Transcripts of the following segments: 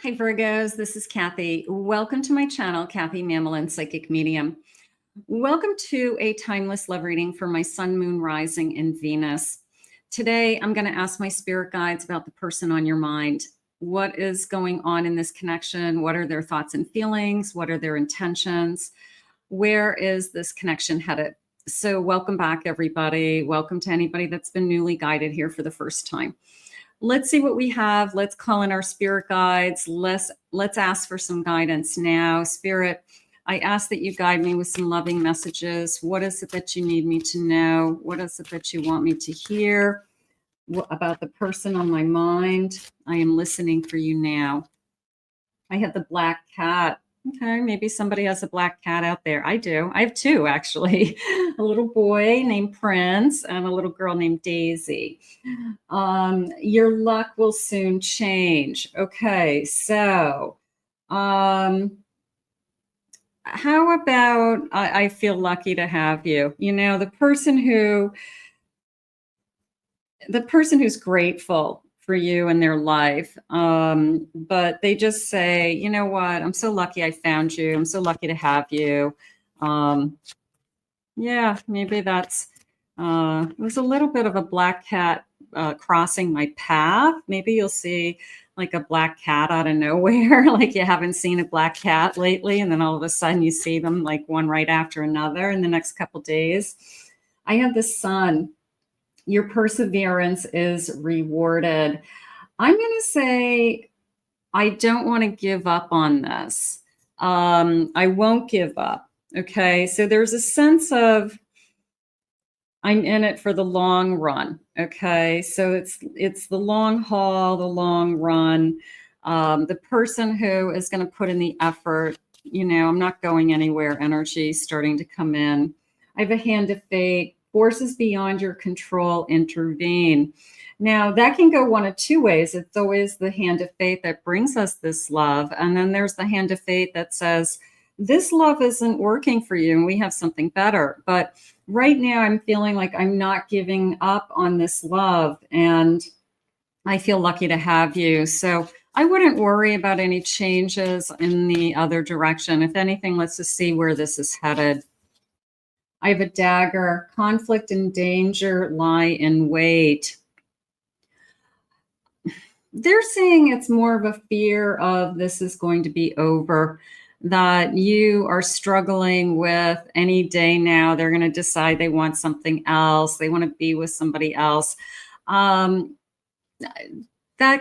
Hi Virgos, this is Kathy. Welcome to my channel, Kathy Mamolen, Psychic Medium. Welcome to a timeless love reading for my Sun, Moon, Rising, and Venus. Today, I'm going to ask my spirit guides about the person on your mind. What is going on in this connection? What are their thoughts and feelings? What are their intentions? Where is this connection headed? So welcome back, everybody. Welcome to anybody that's been newly guided here for the first time. Let's see what we have. Let's call in our spirit guides. Let's ask for some guidance now. Spirit, I ask that you guide me with some loving messages. What is it that you need me to know? What is it that you want me to hear about the person on my mind? I am listening for you now. I have the black cat. Okay, maybe somebody has a black cat out there. I do. I have two, actually. A little boy named Prince and a little girl named Daisy. Your luck will soon change. Okay, so how about I feel lucky to have you. You know, the person who's grateful for you in their life, but they just say, you know what, I'm so lucky I found you. I'm so lucky to have you. Yeah, maybe that's it was a little bit of a black cat crossing my path. Maybe you'll see like a black cat out of nowhere, like you haven't seen a black cat lately, and then all of a sudden you see them like one right after another in the next couple days. I have the Sun. Your perseverance is rewarded. I'm going to say I don't want to give up on this. I won't give up. Okay, so there's a sense of I'm in it for the long run. Okay, so it's the long haul, the long run. The person who is going to put in the effort, you know, I'm not going anywhere energy starting to come in. I have a hand of fate. Forces beyond your control intervene. Now, that can go one of two ways. It's always the hand of fate that brings us this love. And then there's the hand of fate that says, this love isn't working for you and we have something better. But right now, I'm feeling like I'm not giving up on this love. And I feel lucky to have you. So I wouldn't worry about any changes in the other direction. If anything, let's just see where this is headed. I have a dagger. Conflict and danger lie in wait. They're saying it's more of a fear of this is going to be over, that you are struggling with any day now. They're going to decide they want something else. They want to be with somebody else. That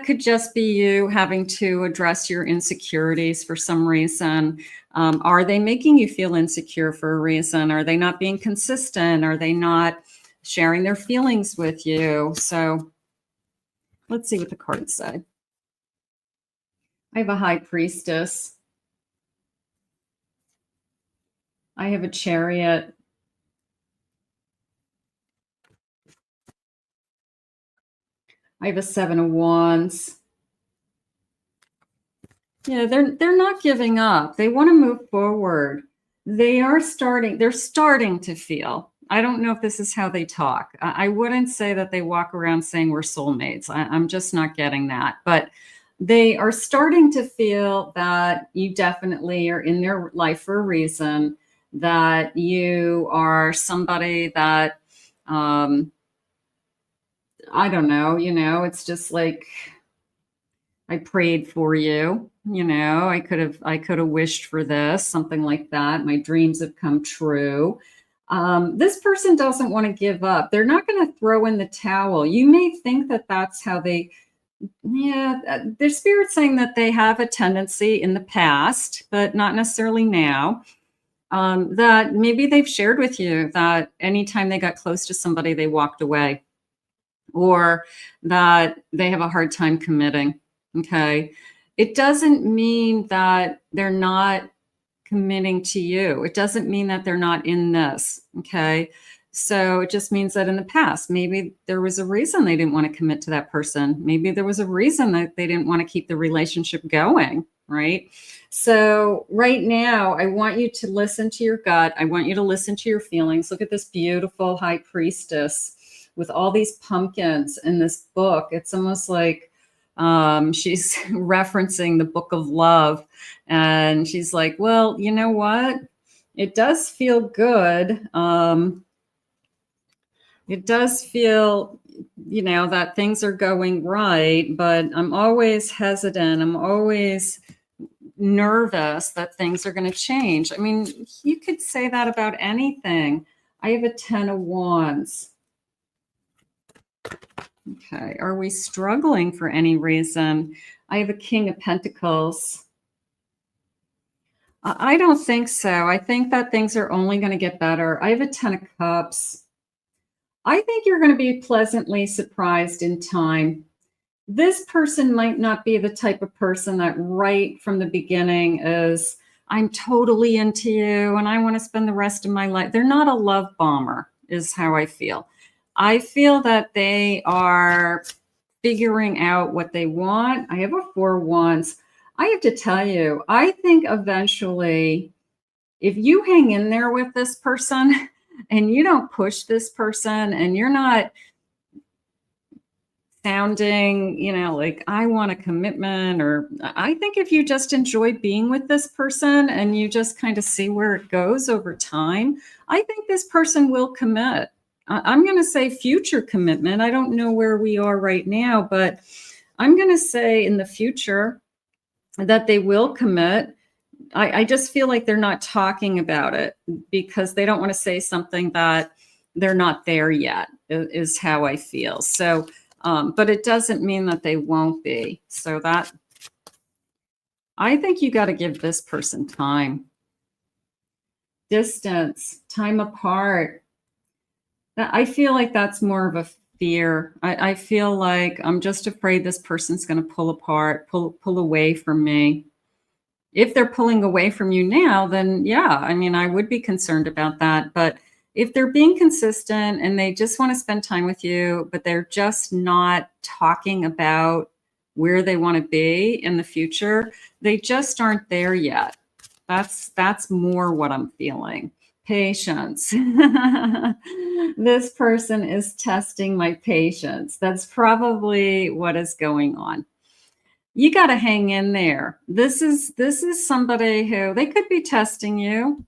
could just be you having to address your insecurities for some reason. Are they making you feel insecure for a reason? Are they not being consistent? Are they not sharing their feelings with you? So let's see what the cards say. I have a high priestess. I have a chariot. I have a 7 of wands. Yeah, they're not giving up. They want to move forward. They're starting to feel. I don't know if this is how they talk. I wouldn't say that they walk around saying we're soulmates. I'm just not getting that. But they are starting to feel that you definitely are in their life for a reason, that you are somebody that, I don't know, you know, it's just like, I prayed for you, you know, I could have wished for this, something like that. My dreams have come true. This person doesn't want to give up. They're not going to throw in the towel. You may think that that's how they, their spirit's saying that they have a tendency in the past, but not necessarily now. That maybe they've shared with you that anytime they got close to somebody, they walked away, or that they have a hard time committing. Okay. It doesn't mean that they're not committing to you. It doesn't mean that they're not in this. Okay. So it just means that in the past, maybe there was a reason they didn't want to commit to that person. Maybe there was a reason that they didn't want to keep the relationship going. Right. So right now, I want you to listen to your gut. I want you to listen to your feelings. Look at this beautiful high priestess with all these pumpkins in this book. It's almost like She's referencing the Book of Love, and she's like, well, you know what? It does feel good. It does feel, that things are going right, but I'm always hesitant. I'm always nervous that things are going to change. I mean, you could say that about anything. I have a 10 of Wands. Okay, are we struggling for any reason? I have a King of Pentacles. I don't think so. I think that things are only going to get better. I have a 10 of Cups. I think you're going to be pleasantly surprised in time. This person might not be the type of person that right from the beginning is, I'm totally into you and I want to spend the rest of my life. They're not a love bomber, is how I feel. I feel that they are figuring out what they want. I have a 4 of Wands. I have to tell you, I think eventually, if you hang in there with this person and you don't push this person and you're not sounding, like I want a commitment, or I think if you just enjoy being with this person and you just kind of see where it goes over time, I think this person will commit. I'm going to say future commitment. I don't know where we are right now, but I'm going to say in the future that they will commit. I just feel like they're not talking about it because they don't want to say something that they're not there yet, is how I feel. So, but it doesn't mean that they won't be. So that, I think you got to give this person time. Distance, time apart. I feel like that's more of a fear. I feel like I'm just afraid this person's going to pull apart, pull away from me. If they're pulling away from you now, then yeah, I mean, I would be concerned about that. But if they're being consistent and they just want to spend time with you, but they're just not talking about where they want to be in the future, they just aren't there yet. That's more what I'm feeling. Patience. This person is testing my patience. That's probably what is going on. You got to hang in there. This is somebody who, they could be testing you,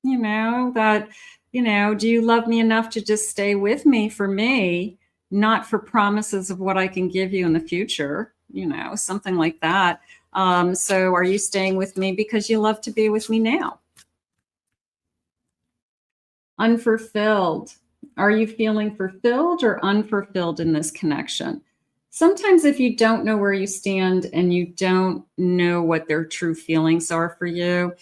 that, do you love me enough to just stay with me for me, not for promises of what I can give you in the future, something like that. So are you staying with me because you love to be with me now? Unfulfilled. Are you feeling fulfilled or unfulfilled in this connection? Sometimes if you don't know where you stand and you don't know what their true feelings are for you,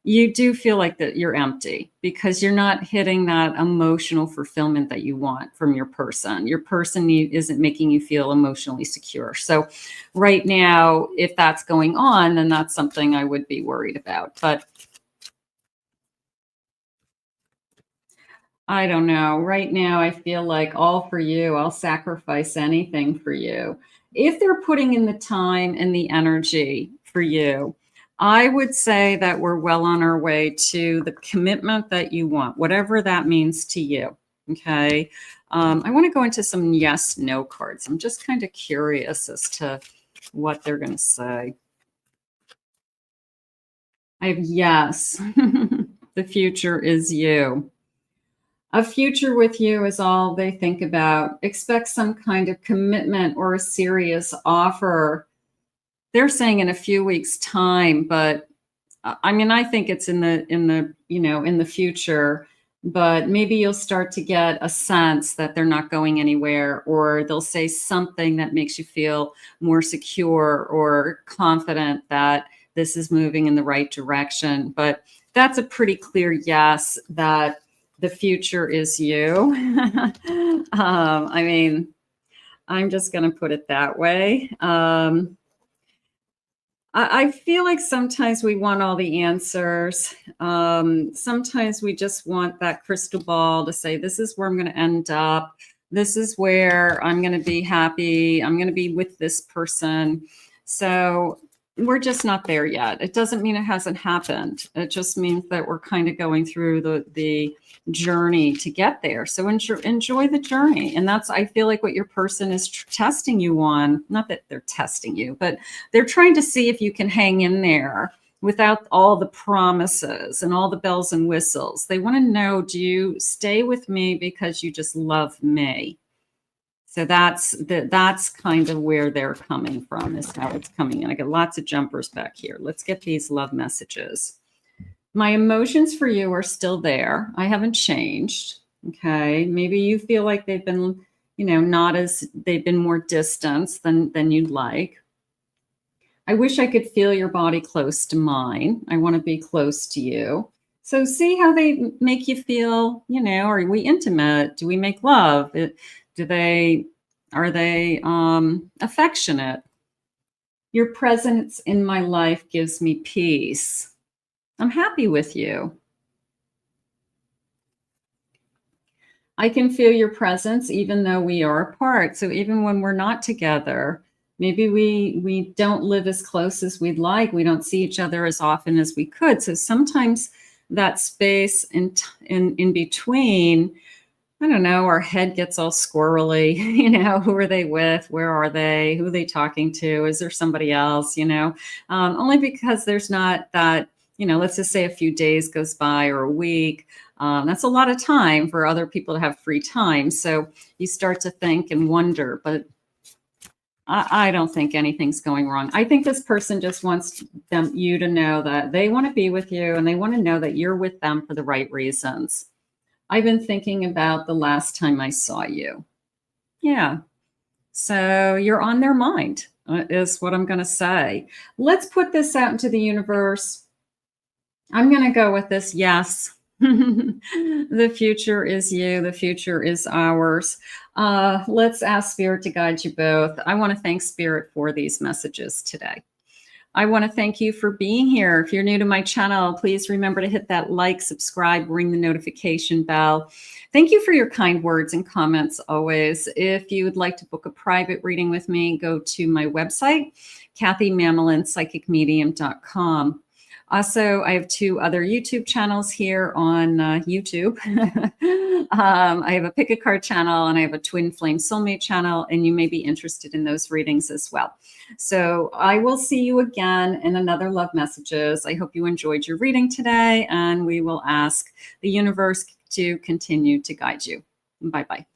you do feel like that you're empty because you're not hitting that emotional fulfillment that you want from your person. Your person isn't making you feel emotionally secure. So right now, if that's going on, then that's something I would be worried about. But I don't know. Right now, I feel like all for you. I'll sacrifice anything for you. If they're putting in the time and the energy for you, I would say that we're well on our way to the commitment that you want, whatever that means to you. Okay. I want to go into some yes, no cards. I'm just kind of curious as to what they're going to say. I have yes. The future is you. A future with you is all they think about. Expect some kind of commitment or a serious offer. They're saying in a few weeks' time, but I mean, I think it's in the future, but maybe you'll start to get a sense that they're not going anywhere, or they'll say something that makes you feel more secure or confident that this is moving in the right direction. But that's a pretty clear yes, that the future is you. I mean, I'm just going to put it that way. I feel like sometimes we want all the answers. Sometimes we just want that crystal ball to say, this is where I'm going to end up. This is where I'm going to be happy. I'm going to be with this person. So we're just not there yet. It doesn't mean it hasn't happened. It just means that we're kind of going through the journey to get there. So enjoy the journey. And that's, I feel like, what your person is testing you on. Not that they're testing you, but they're trying to see if you can hang in there without all the promises and all the bells and whistles. They want to know, do you stay with me because you just love me? So that's kind of where they're coming from, is how it's coming in. I got lots of jumpers back here. Let's get these love messages. My emotions for you are still there. I haven't changed. Okay. Maybe you feel like they've been, they've been more distant than you'd like. I wish I could feel your body close to mine. I want to be close to you. So see how they make you feel. Are we intimate? Do we make love? Are they affectionate? Your presence in my life gives me peace. I'm happy with you. I can feel your presence even though we are apart. So even when we're not together, maybe we don't live as close as we'd like. We don't see each other as often as we could. So sometimes that space in between, I don't know, our head gets all squirrely, who are they with? Where are they? Who are they talking to? Is there somebody else, only because there's not that, let's just say a few days goes by or a week. That's a lot of time for other people to have free time. So you start to think and wonder, but I don't think anything's going wrong. I think this person just wants you to know that they want to be with you, and they want to know that you're with them for the right reasons. I've been thinking about the last time I saw you. Yeah. So you're on their mind, is what I'm going to say. Let's put this out into the universe. I'm going to go with this. Yes. The future is you. The future is ours. Let's ask Spirit to guide you both. I want to thank Spirit for these messages today. I want to thank you for being here. If you're new to my channel, please remember to hit that like, subscribe, ring the notification bell. Thank you for your kind words and comments always. If you would like to book a private reading with me, go to my website, KathyMamolen.com. Also, I have 2 other YouTube channels here on YouTube. I have a Pick a Card channel, and I have a Twin Flame Soulmate channel, and you may be interested in those readings as well. So I will see you again in another Love Messages. I hope you enjoyed your reading today, and we will ask the universe to continue to guide you. Bye-bye.